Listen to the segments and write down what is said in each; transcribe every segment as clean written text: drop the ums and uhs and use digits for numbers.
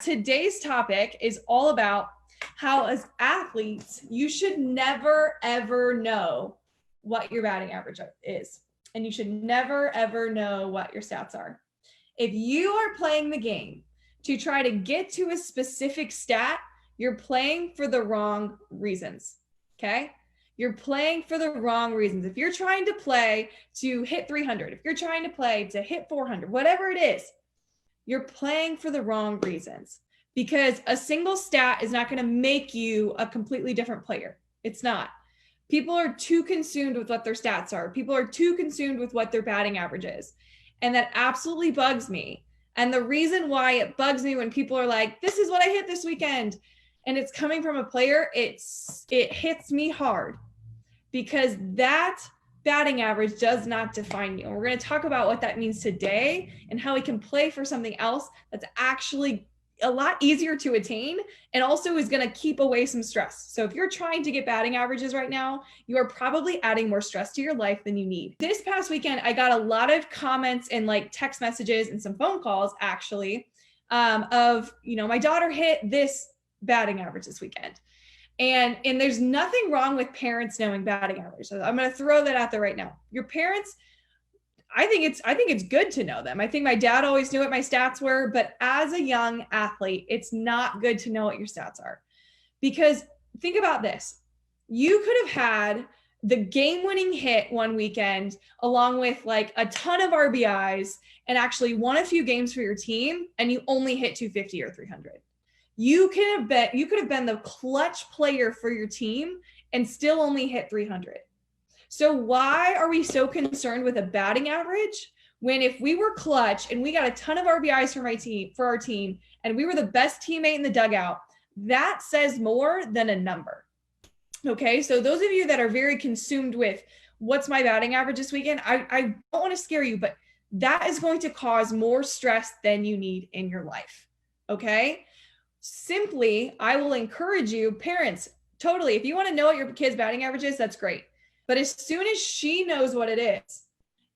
Today's topic is all about how, as athletes, you should never, ever know what your batting average is. And you should never, ever know what your stats are. If you are playing the game to try to get to a specific stat, you're playing for the wrong reasons, okay? You're playing for the wrong reasons. If you're trying to play to hit 300, if you're trying to play to hit 400, whatever it is, you're playing for the wrong reasons, because a single stat is not going to make you a completely different player. It's not. People are too consumed with what their stats are. People are too consumed with what their batting average is. And that absolutely bugs me. And the reason why it bugs me when people are like, this is what I hit this weekend, and it's coming from a player, it hits me hard, because that batting average does not define you. And we're going to talk about what that means today and how we can play for something else that's actually a lot easier to attain and also is going to keep away some stress. So if you're trying to get batting averages right now, you are probably adding more stress to your life than you need. This past weekend, I got a lot of comments and like text messages and some phone calls actually of, my daughter hit this batting average this weekend. And there's nothing wrong with parents knowing batting average. So I'm going to throw that out there right now. Your parents, I think it's good to know them. I think my dad always knew what my stats were, but as a young athlete, it's not good to know what your stats are. Because think about this. You could have had the game-winning hit one weekend along with like a ton of RBIs and actually won a few games for your team, and you only hit 250 or 300. You could have been the clutch player for your team and still only hit 300. So why are we so concerned with a batting average when if we were clutch and we got a ton of RBIs for our team and we were the best teammate in the dugout, that says more than a number. Okay, so those of you that are very consumed with what's my batting average this weekend, I don't want to scare you, but that is going to cause more stress than you need in your life. Okay, simply, I will encourage you, parents, totally, if you want to know what your kid's batting average is, that's great. But as soon as she knows what it is,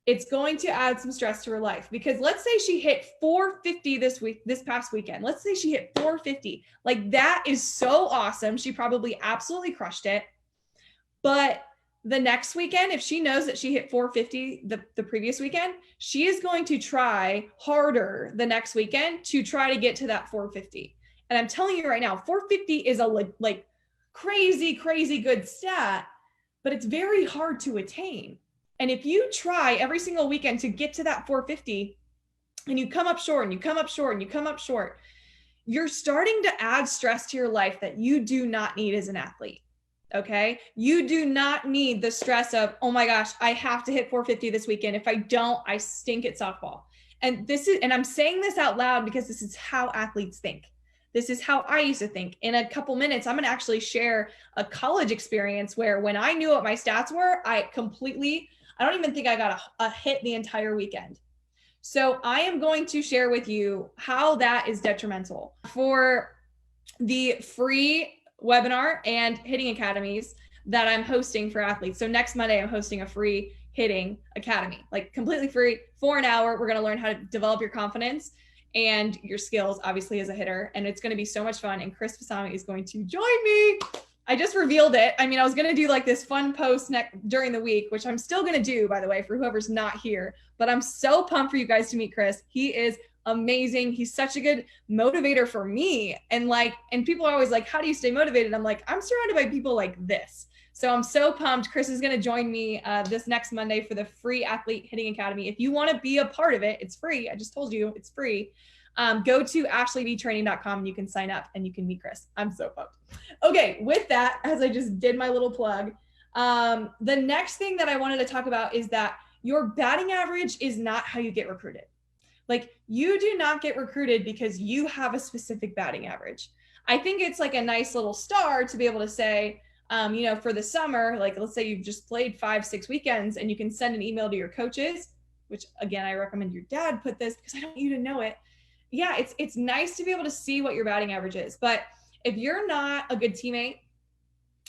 it's going to add some stress to her life. Because let's say she hit 450 this past weekend. Let's say she hit 450. Like, that is so awesome. She probably absolutely crushed it. But the next weekend, if she knows that she hit 450 the previous weekend, she is going to try harder the next weekend to try to get to that 450. And I'm telling you right now, 450 is a like crazy, crazy good stat, but it's very hard to attain. And if you try every single weekend to get to that 450 and you come up short and you come up short and you come up short, you're starting to add stress to your life that you do not need as an athlete. Okay. You do not need the stress of, oh my gosh, I have to hit 450 this weekend. If I don't, I stink at softball. And I'm saying this out loud because this is how athletes think. This is how I used to think. In a couple minutes, I'm going to actually share a college experience where when I knew what my stats were, I don't even think I got a hit the entire weekend. So I am going to share with you how that is detrimental. For the free webinar and hitting academies that I'm hosting for athletes. So next Monday, I'm hosting a free hitting academy, like completely free for an hour. We're going to learn how to develop your confidence and your skills, obviously, as a hitter. And it's going to be so much fun. And Chris Fasami is going to join me. I just revealed it. I mean, I was going to do like this fun post during the week, which I'm still going to do, by the way, for whoever's not here. But I'm so pumped for you guys to meet Chris. He is amazing. He's such a good motivator for me. And people are always like, how do you stay motivated? I'm like, I'm surrounded by people like this. So I'm so pumped. Chris is going to join me this next Monday for the free athlete hitting academy. If you want to be a part of it, it's free. I just told you it's free. Go to ashleyvtraining.com and you can sign up and you can meet Chris. I'm so pumped. Okay. With that, as I just did my little plug, the next thing that I wanted to talk about is that your batting average is not how you get recruited. Like, you do not get recruited because you have a specific batting average. I think it's like a nice little star to be able to say, for the summer, like let's say you've just played 5-6 weekends and you can send an email to your coaches, which again, I recommend your dad put this because I don't want you to know it. Yeah, it's nice to be able to see what your batting average is. But if you're not a good teammate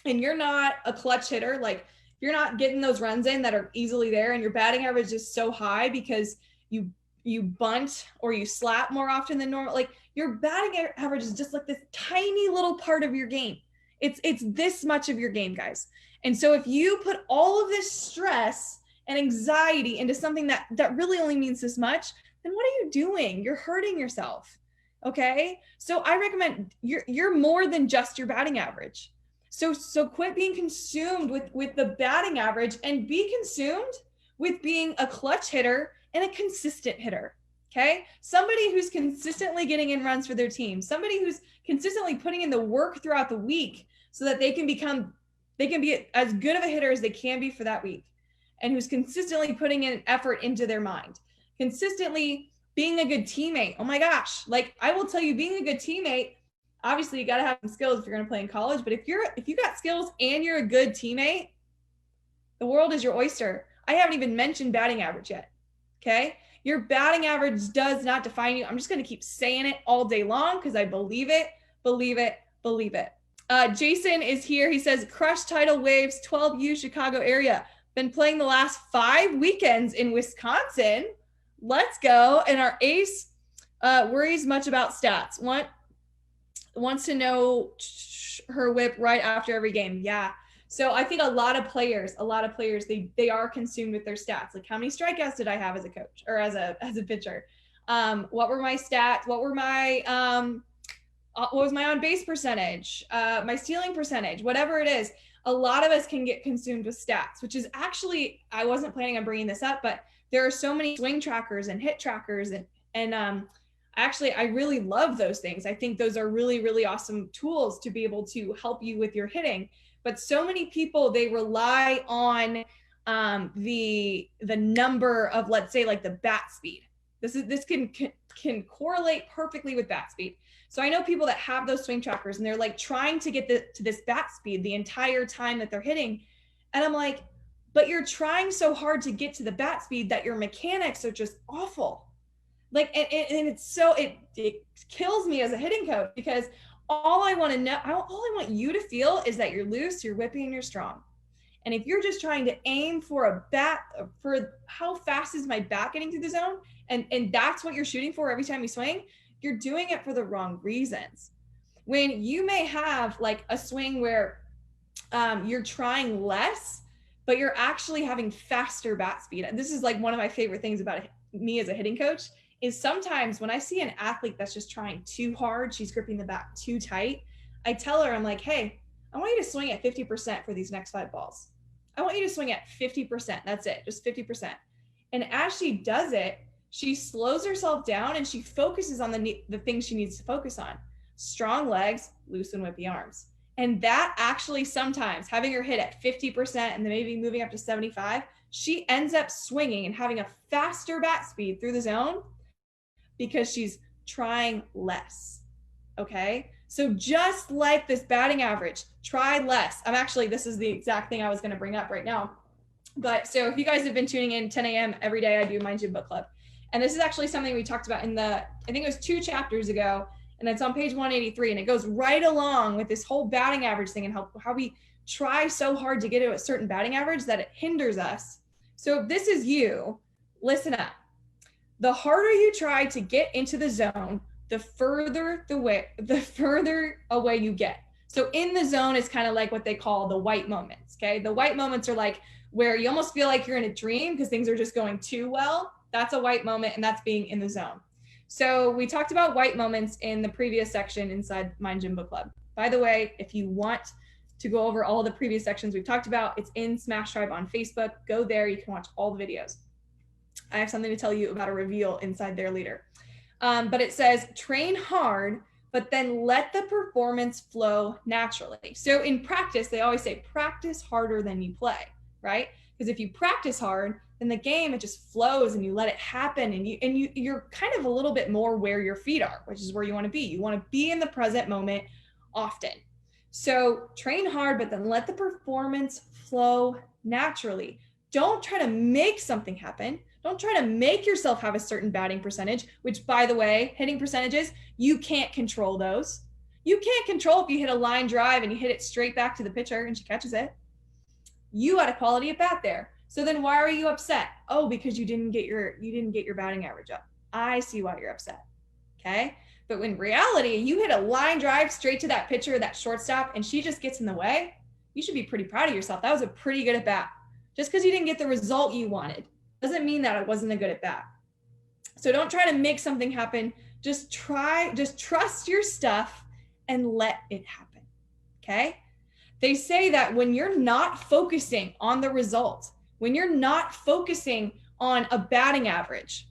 and you're not a clutch hitter, like you're not getting those runs in that are easily there and your batting average is so high because you bunt or you slap more often than normal, like Your batting average is just like this tiny little part of your game. It's this much of your game, guys. And so if you put all of this stress and anxiety into something that really only means this much, then what are you doing? You're hurting yourself. Okay. So I recommend you're more than just your batting average. So quit being consumed with the batting average and be consumed with being a clutch hitter and a consistent hitter. Okay. Somebody who's consistently getting in runs for their team, somebody who's consistently putting in the work throughout the week so that they can be as good of a hitter as they can be for that week, and who's consistently putting in effort into their mind, consistently being a good teammate. Oh my gosh. Like, I will tell you, being a good teammate, obviously you got to have some skills if you're going to play in college, but if you got skills and you're a good teammate, the world is your oyster. I haven't even mentioned batting average yet. Okay. Your batting average does not define you. I'm just going to keep saying it all day long because I believe it, believe it, believe it. Jason is here. He says, crush tidal waves, 12U Chicago area. Been playing the last 5 weekends in Wisconsin. Let's go. And our ace worries much about stats. Wants to know her whip right after every game. Yeah. So I think a lot of players, they are consumed with their stats. Like, how many strikeouts did I have as a coach or as a pitcher? What were my stats? What was my on base percentage? My stealing percentage, whatever it is. A lot of us can get consumed with stats, which is actually, I wasn't planning on bringing this up, but there are so many swing trackers and hit trackers. And actually, I really love those things. I think those are really, really awesome tools to be able to help you with your hitting. But so many people, they rely on the number of, let's say, like the bat speed. This can correlate perfectly with bat speed. So I know people that have those swing trackers and they're like trying to get to this bat speed the entire time that they're hitting. And I'm like, but you're trying so hard to get to the bat speed that your mechanics are just awful. Like, and it's so, it kills me as a hitting coach, because all I want you to feel is that you're loose, you're whippy, and you're strong. And if you're just trying to aim for how fast is my bat getting through the zone, and that's what you're shooting for every time you swing, you're doing it for the wrong reasons. When you may have like a swing where you're trying less, but you're actually having faster bat speed. And this is like one of my favorite things about me as a hitting coach, is sometimes when I see an athlete that's just trying too hard, she's gripping the bat too tight, I tell her, I'm like, hey, I want you to swing at 50% for these next 5 balls. I want you to swing at 50%. That's it, just 50%. And as she does it, she slows herself down and she focuses on the things she needs to focus on. Strong legs, loose and whippy arms. And that actually, sometimes having her hit at 50% and then maybe moving up to 75, she ends up swinging and having a faster bat speed through the zone because she's trying less. Okay. So just like this batting average, try less. this is the exact thing I was going to bring up right now. But so if you guys have been tuning in 10 a.m. every day, I do Mind Gym Book Club. And this is actually something we talked about I think it was 2 chapters ago, and it's on page 183. And it goes right along with this whole batting average thing and how we try so hard to get to a certain batting average that it hinders us. So if this is you, listen up. The harder you try to get into the zone, the further away you get. So in the zone is kind of like what they call the white moments. Okay. The white moments are like where you almost feel like you're in a dream because things are just going too well. That's a white moment, and that's being in the zone. So we talked about white moments in the previous section inside Mind Gym Book Club. By the way, if you want to go over all the previous sections we've talked about, it's in Smash Tribe on Facebook. Go there. You can watch all the videos. I have something to tell you about a reveal inside there later. But it says, train hard, but then let the performance flow naturally. So in practice, they always say practice harder than you play, right? Because if you practice hard, then the game, it just flows and you let it happen, and you're kind of a little bit more where your feet are, which is where you want to be. You want to be in the present moment often. So train hard, but then let the performance flow naturally. Don't try to make something happen. Don't try to make yourself have a certain batting percentage, which, by the way, hitting percentages, you can't control those. You can't control if you hit a line drive and you hit it straight back to the pitcher and she catches it. You had a quality at bat there. So then why are you upset? Oh, because you didn't get your batting average up. I see why you're upset. Okay. But in reality, you hit a line drive straight to that pitcher, that shortstop, and she just gets in the way, you should be pretty proud of yourself. That was a pretty good at bat. Just because you didn't get the result you wanted doesn't mean that it wasn't a good at bat. So don't try to make something happen. Just trust your stuff and let it happen. Okay? They say that when you're not focusing on the result, when you're not focusing on a batting average,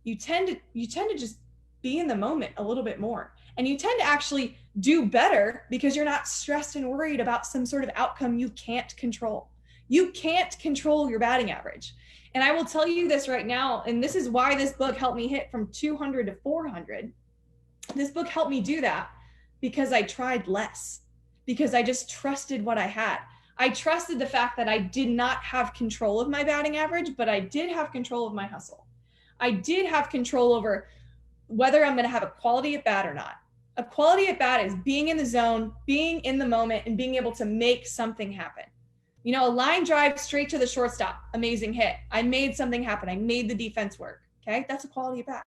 you tend to just be in the moment a little bit more. And you tend to actually do better because you're not stressed and worried about some sort of outcome you can't control. You can't control your batting average. And I will tell you this right now, and this is why this book helped me hit from 200 to 400. This book helped me do that because I tried less, because I just trusted what I had. I trusted the fact that I did not have control of my batting average, but I did have control of my hustle. I did have control over whether I'm going to have a quality at bat or not. A quality at bat is being in the zone, being in the moment, and being able to make something happen. You know, a line drive straight to the shortstop, amazing hit. I made something happen. I made the defense work. Okay, that's a quality at bat.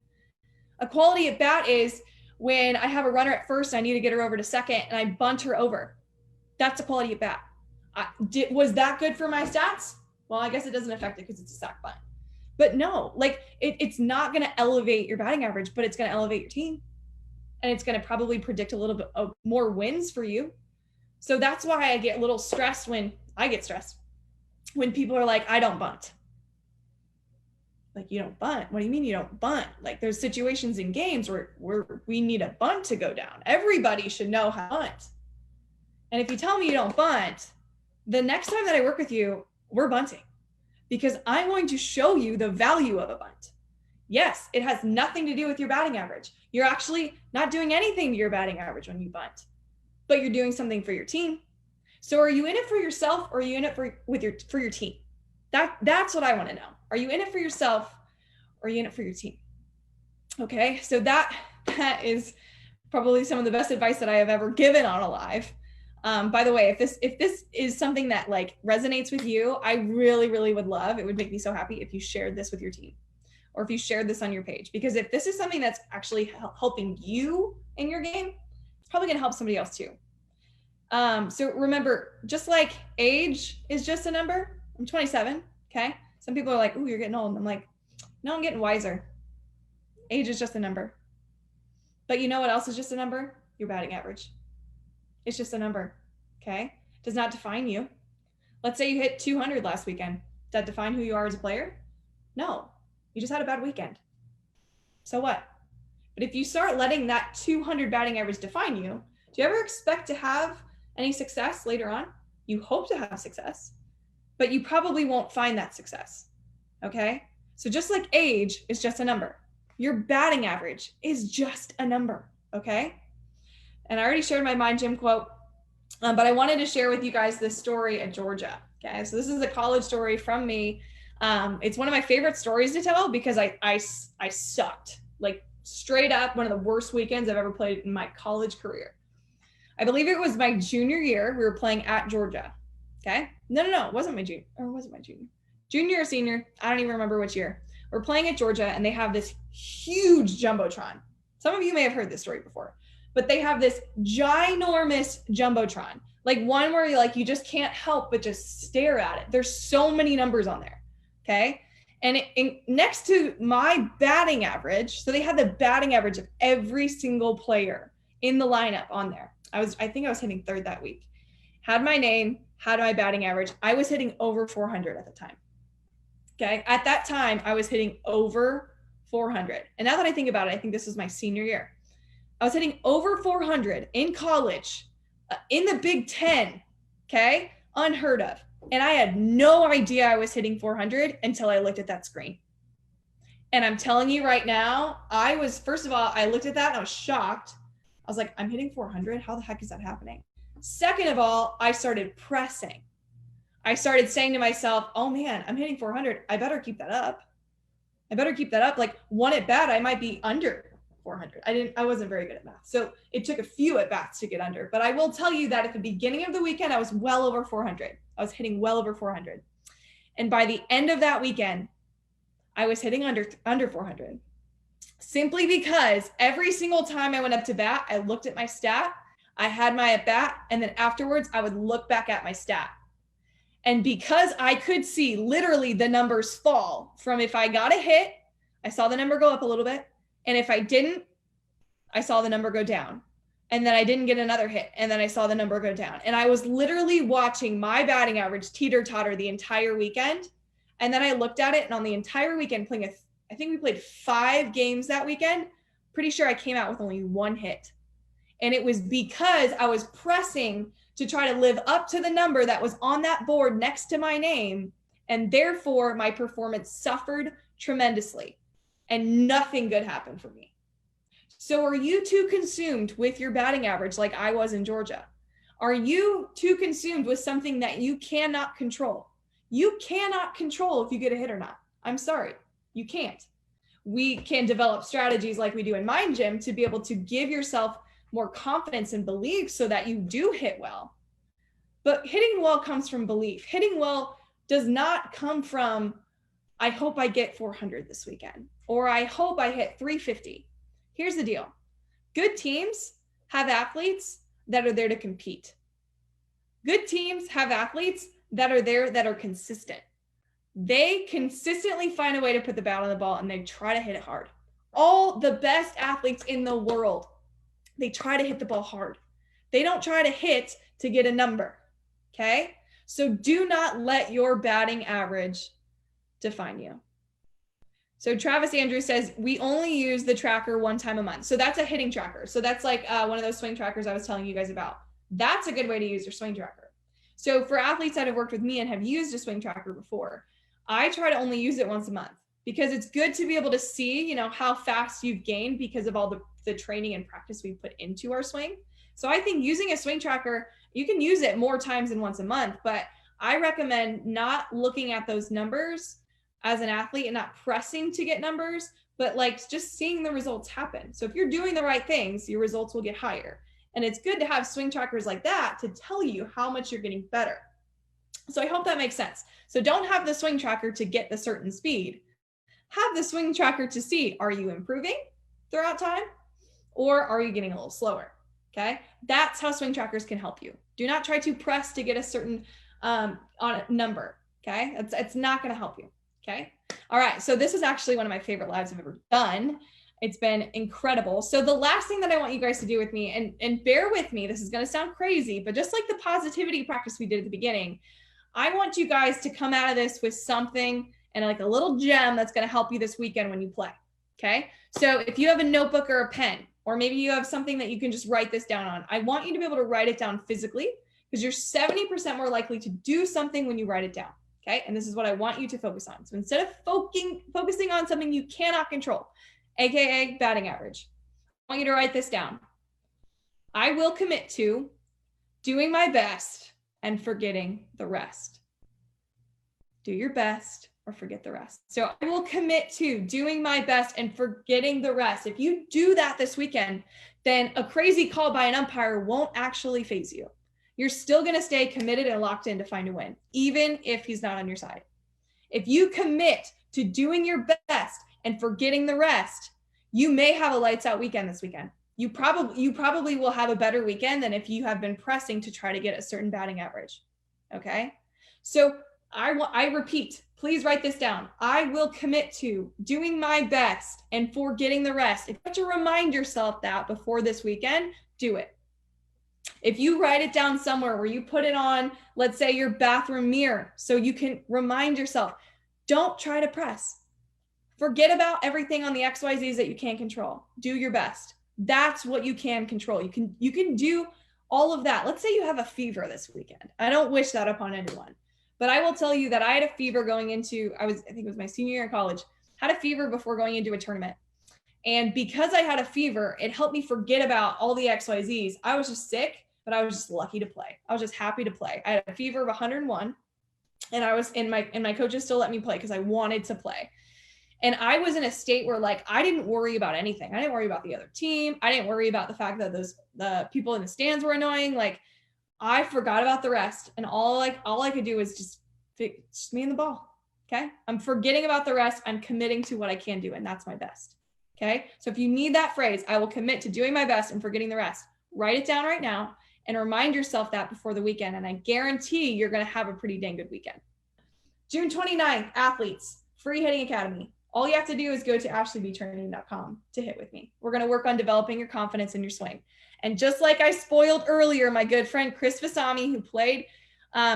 A quality at bat is when I have a runner at first, I need to get her over to second, and I bunt her over. That's a quality at bat. Was that good for my stats? Well, I guess it doesn't affect it because it's a sack bunt. But no, like it's not going to elevate your batting average, but it's going to elevate your team. And it's going to probably predict a little bit of more wins for you. So that's why I get a little stressed when people are like, I don't bunt. Like, you don't bunt? What do you mean you don't bunt? Like, there's situations in games where we need a bunt to go down. Everybody should know how to bunt. And if you tell me you don't bunt, the next time that I work with you, we're bunting. Because I'm going to show you the value of a bunt. Yes, it has nothing to do with your batting average. You're actually not doing anything to your batting average when you bunt, but you're doing something for your team. So are you in it for yourself, or are you in it for your team? That's what I want to know. Are you in it for yourself, or are you in it for your team? Okay, so that is probably some of the best advice that I have ever given on a live. By the way, if this is something that like resonates with you, I really, really would love, it would make me so happy if you shared this with your team, or if you shared this on your page, because if this is something that's actually helping you in your game, it's probably going to help somebody else too. So remember, just like age is just a number, I'm 27. Okay. Some people are like, "Ooh, you're getting old." I'm like, no, I'm getting wiser. Age is just a number. But you know what else is just a number? Your batting average. It's just a number. Okay. Does not define you. Let's say you hit 200 last weekend. Does that define who you are as a player? No, you just had a bad weekend. So what? But if you start letting that 200 batting average define you, do you ever expect to have any success later on? You hope to have success, but you probably won't find that success. Okay. So just like age is just a number, your batting average is just a number. Okay. And I already shared my Mind Gym quote, but I wanted to share with you guys this story at Georgia. Okay. So this is a college story from me. It's one of my favorite stories to tell because I sucked, like straight up one of the worst weekends I've ever played in my college career. I believe it was my junior year. We were playing at Georgia. Okay. No, it wasn't my junior, or was it my junior? Junior or senior? I don't even remember which year. We're playing at Georgia and they have this huge Jumbotron. Some of you may have heard this story before, but they have this ginormous Jumbotron, like one where you just can't help but just stare at it. There's so many numbers on there. Okay. And next to my batting average, so they had the batting average of every single player in the lineup on there. I think I was hitting third that week. Had my name, had my batting average. I was hitting over 400 at the time. Okay. At that time, I was hitting over 400. And now that I think about it, I think this was my senior year. I was hitting over 400 in college, in the Big Ten. Okay. Unheard of. And I had no idea I was hitting 400 until I looked at that screen. And I'm telling you right now, first of all, I looked at that and I was shocked. I was like, I'm hitting 400. How the heck is that happening? Second of all, I started pressing. I started saying to myself, oh man, I'm hitting 400. I better keep that up. Like one at bat, I might be under 400. I wasn't very good at math. So it took a few at bats to get under, but I will tell you that at the beginning of the weekend, I was well over 400. I was hitting well over 400. And by the end of that weekend, I was hitting under 400. simply because every single time I went up to bat, I looked at my stat, I had my at bat, and then afterwards I would look back at my stat. And because I could see literally the numbers fall from if I got a hit, I saw the number go up a little bit. And if I didn't, I saw the number go down. And then I didn't get another hit. And then I saw the number go down. And I was literally watching my batting average teeter-totter the entire weekend. And then I looked at it, and on the entire weekend playing I think we played 5 games that weekend. Pretty sure I came out with only 1 hit. And it was because I was pressing to try to live up to the number that was on that board next to my name. And therefore, my performance suffered tremendously and nothing good happened for me. So are you too consumed with your batting average like I was in Georgia? Are you too consumed with something that you cannot control? You cannot control if you get a hit or not. I'm sorry, you can't. We can develop strategies like we do in Mind Gym to be able to give yourself more confidence and belief so that you do hit well. But hitting well comes from belief. Hitting well does not come from, I hope I get 400 this weekend, or I hope I hit 350. Here's the deal. Good teams have athletes that are there to compete. Good teams have athletes that are there that are consistent. They consistently find a way to put the bat on the ball, and they try to hit it hard. All the best athletes in the world, they try to hit the ball hard. They don't try to hit to get a number, okay? So do not let your batting average define you. So Travis Andrews says, we only use the tracker 1 time a month. So that's a hitting tracker. So that's like one of those swing trackers I was telling you guys about. That's a good way to use your swing tracker. So for athletes that have worked with me and have used a swing tracker before, I try to only use it once a month because it's good to be able to see, how fast you've gained because of all the training and practice we put into our swing. So I think using a swing tracker, you can use it more times than once a month, but I recommend not looking at those numbers as an athlete and not pressing to get numbers, but like just seeing the results happen. So if you're doing the right things, your results will get higher. And it's good to have swing trackers like that to tell you how much you're getting better. So I hope that makes sense. So don't have the swing tracker to get the certain speed. Have the swing tracker to see, are you improving throughout time? Or are you getting a little slower? Okay, that's how swing trackers can help you. Do not try to press to get a certain on a number. Okay, it's not going to help you. Okay, all right. So this is actually one of my favorite lives I've ever done. It's been incredible. So the last thing that I want you guys to do with me, and bear with me, this is going to sound crazy, but just like the positivity practice we did at the beginning, I want you guys to come out of this with something and like a little gem that's going to help you this weekend when you play. Okay, so if you have a notebook or a pen, or maybe you have something that you can just write this down on, I want you to be able to write it down physically because you're 70% more likely to do something when you write it down. Okay, and this is what I want you to focus on. So instead of focusing on something you cannot control, AKA batting average, I want you to write this down. I will commit to doing my best and forgetting the rest. Do your best or forget the rest. So I will commit to doing my best and forgetting the rest. If you do that this weekend, then a crazy call by an umpire won't actually faze you. You're still going to stay committed and locked in to find a win, even if he's not on your side. If you commit to doing your best and forgetting the rest, you may have a lights out weekend this weekend. You probably will have a better weekend than if you have been pressing to try to get a certain batting average. Okay. So I repeat, please write this down. I will commit to doing my best and forgetting the rest. If you have to remind yourself that before this weekend, do it. If you write it down somewhere where you put it on, let's say your bathroom mirror, so you can remind yourself, don't try to press. Forget about everything on the XYZs that you can't control. Do your best. That's what you can control. You can do all of that. Let's say you have a fever this weekend. I don't wish that upon anyone, but I will tell you that I had a fever going into, I think it was my senior year in college, had a fever before going into a tournament. And because I had a fever, it helped me forget about all the XYZs. I was just sick, but I was just lucky to play. I was just happy to play. I had a fever of 101 and I was my coaches still let me play because I wanted to play. And I was in a state where like, I didn't worry about anything. I didn't worry about the other team. I didn't worry about the fact that the people in the stands were annoying. Like I forgot about the rest. And all I could do was just me and the ball. Okay. I'm forgetting about the rest. I'm committing to what I can do. And that's my best. Okay. So if you need that phrase, I will commit to doing my best and forgetting the rest. Write it down right now and remind yourself that before the weekend. And I guarantee you're going to have a pretty dang good weekend. June 29th, athletes, free hitting academy. All you have to do is go to ashleybtraining.com to hit with me. We're going to work on developing your confidence in your swing. And just like I spoiled earlier, my good friend Chris Vasami, who played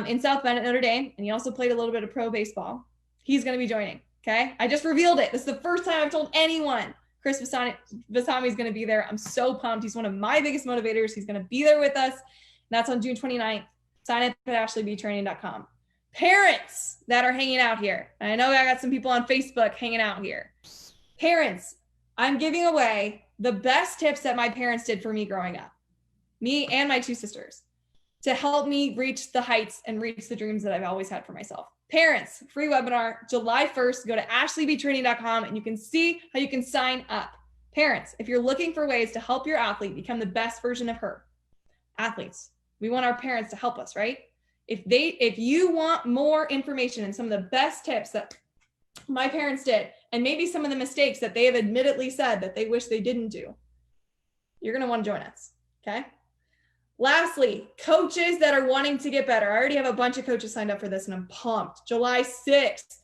in South Bend at Notre Dame, and he also played a little bit of pro baseball, he's going to be joining. Okay. I just revealed it. This is the first time I've told anyone. Chris Vasami is going to be there. I'm so pumped. He's one of my biggest motivators. He's going to be there with us. And that's on June 29th. Sign up at ashleybtraining.com. Parents that are hanging out here. I know I got some people on Facebook hanging out here. Parents, I'm giving away the best tips that my parents did for me growing up, me and my two sisters, to help me reach the heights and reach the dreams that I've always had for myself. Parents, free webinar, July 1st. Go to ashleybtraining.com and you can see how you can sign up. Parents, if you're looking for ways to help your athlete become the best version of her, athletes, we want our parents to help us, right? If you want more information and some of the best tips that my parents did, and maybe some of the mistakes that they have admittedly said that they wish they didn't do, you're going to want to join us. Okay. Lastly, coaches that are wanting to get better. I already have a bunch of coaches signed up for this and I'm pumped. July 6th,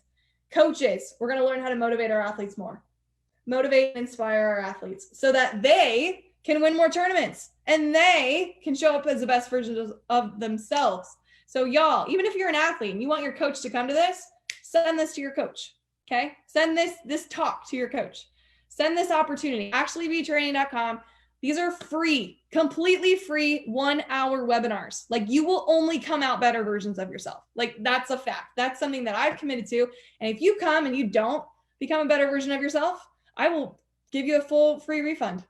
coaches, we're going to learn how to motivate our athletes more, motivate and inspire our athletes so that they can win more tournaments and they can show up as the best versions of themselves. So y'all, even if you're an athlete and you want your coach to come to this, send this to your coach. Okay. Send this talk to your coach. Send this opportunity. ashleybtraining.com. These are free, completely free 1 hour webinars. Like you will only come out better versions of yourself. Like that's a fact. That's something that I've committed to. And if you come and you don't become a better version of yourself, I will give you a full free refund.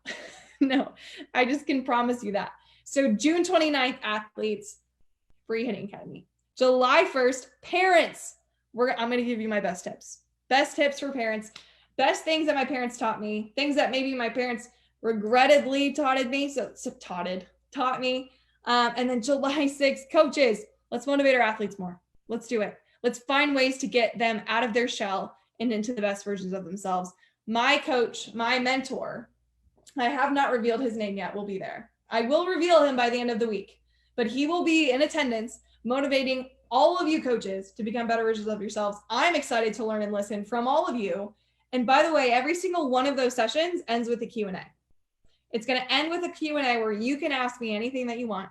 No, I just can promise you that. So June 29th, athletes, free hitting academy. July 1st, parents, I'm going to give you my best tips. Best tips for parents. Best things that my parents taught me. Things that maybe my parents regrettably taught me. Taught me. And then July 6th, coaches, let's motivate our athletes more. Let's do it. Let's find ways to get them out of their shell and into the best versions of themselves. My coach, my mentor, I have not revealed his name yet, will be there. I will reveal him by the end of the week, but he will be in attendance, motivating all of you coaches to become better versions of yourselves. I'm excited to learn and listen from all of you. And by the way, every single one of those sessions ends with a Q&A. It's going to end with a Q&A where you can ask me anything that you want.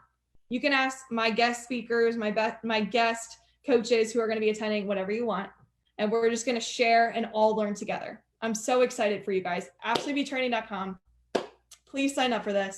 You can ask my guest speakers, my guest coaches who are going to be attending, whatever you want. And we're just going to share and all learn together. I'm so excited for you guys. ashleybtraining.com. Please sign up for this.